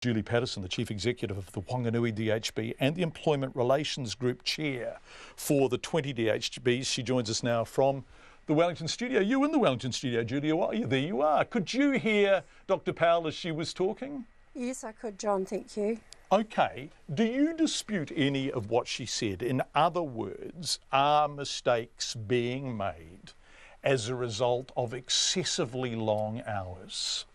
Julie Patterson, the Chief Executive of the Whanganui DHB and the Employment Relations Group Chair for the 20 DHBs. She joins us now from the Wellington studio. You in the Wellington studio, Julia? Well, there you are. Could you hear Dr. Powell as she was talking? Yes, I could, John, thank you. Okay. Do you dispute any of what she said? In other words, are mistakes being made as a result of excessively long hours?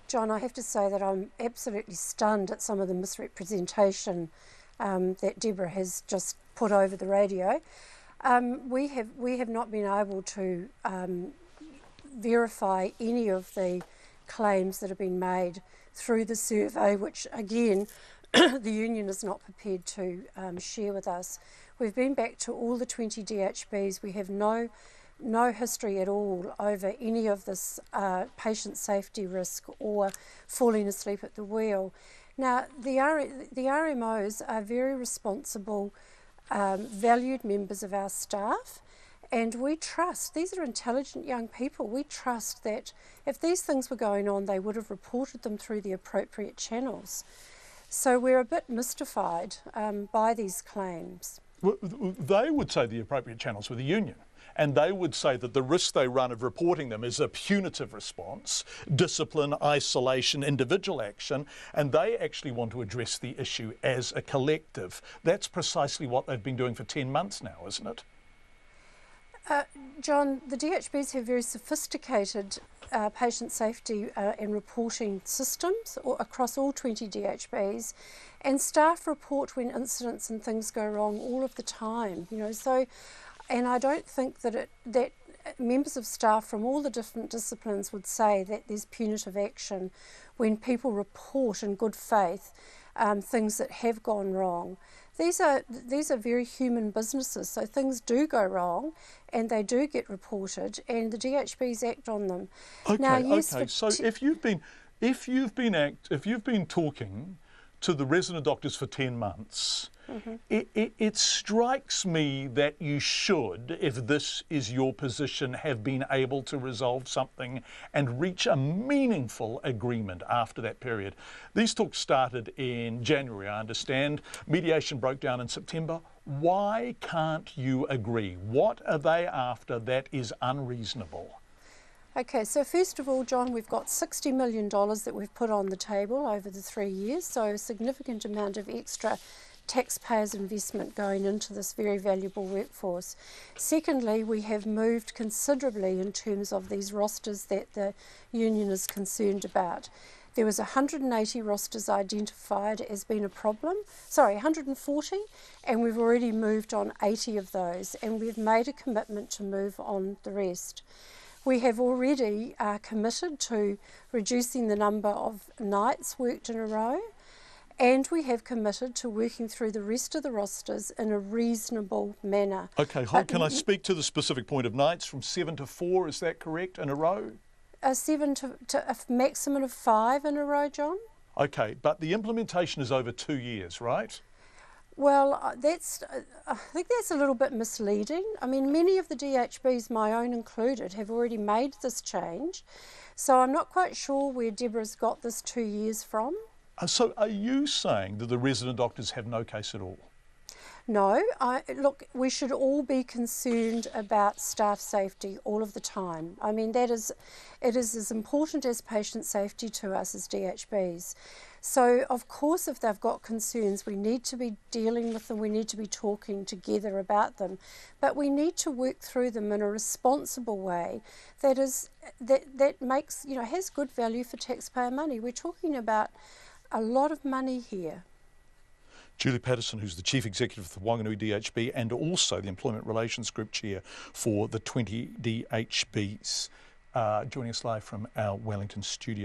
John, I have to say that I'm absolutely stunned at some of the misrepresentation that Deborah has just put over the radio. We have not been able to verify any of the claims that have been made through the survey, which again the union is not prepared to share with us. We've been back to all the 20 DHBs. We have no history at all over any of this patient safety risk or falling asleep at the wheel. Now, the RMOs are very responsible, valued members of our staff, and we trust, these are intelligent young people, we trust that if these things were going on, they would have reported them through the appropriate channels. So we're a bit mystified by these claims. Well, they would say the appropriate channels were the union. And they would say that the risk they run of reporting them is a punitive response, discipline, isolation, individual action, and they actually want to address the issue as a collective. That's precisely what they've been doing for 10 months now, isn't it? John, the DHBs have very sophisticated patient safety and reporting systems across all 20 DHBs, and staff report when incidents and things go wrong all of the time, you know, so. And I don't think that that members of staff from all the different disciplines would say that there's punitive action when people report in good faith things that have gone wrong. These are very human businesses, so things do go wrong and they do get reported, and the DHBs act on them. Okay, now, yes, okay. So if you've been talking to the resident doctors for 10 months. Mm-hmm. It strikes me that you should, if this is your position, have been able to resolve something and reach a meaningful agreement after that period. These talks started in January, I understand. Mediation broke down in September. Why can't you agree? What are they after that is unreasonable? Okay, so first of all, John, we've got $60 million that we've put on the table over the 3 years, so a significant amount of extra taxpayers' investment going into this very valuable workforce. Secondly, we have moved considerably in terms of these rosters that the union is concerned about. There was 180 rosters identified as being a problem, 140, and we've already moved on 80 of those, and we've made a commitment to move on the rest. We have already committed to reducing the number of nights worked in a row, and we have committed to working through the rest of the rosters in a reasonable manner. Okay, can I speak to the specific point of nights from 7 to 4, is that correct, in a row? 7 to a maximum of 5 in a row, John. Okay, but the implementation is over 2 years, right? Well, I think that's a little bit misleading. I mean, many of the DHBs, my own included, have already made this change. So I'm not quite sure where Deborah's got this 2 years from. So are you saying that the resident doctors have no case at all? No, look, we should all be concerned about staff safety all of the time. I mean, it is as important as patient safety to us as DHBs. So, of course, if they've got concerns, we need to be dealing with them, we need to be talking together about them, but we need to work through them in a responsible way that makes, you know, has good value for taxpayer money. We're talking about a lot of money here. Julie Patterson, who's the Chief Executive of the Whanganui DHB and also the Employment Relations Group Chair for the 20 DHBs, joining us live from our Wellington studio.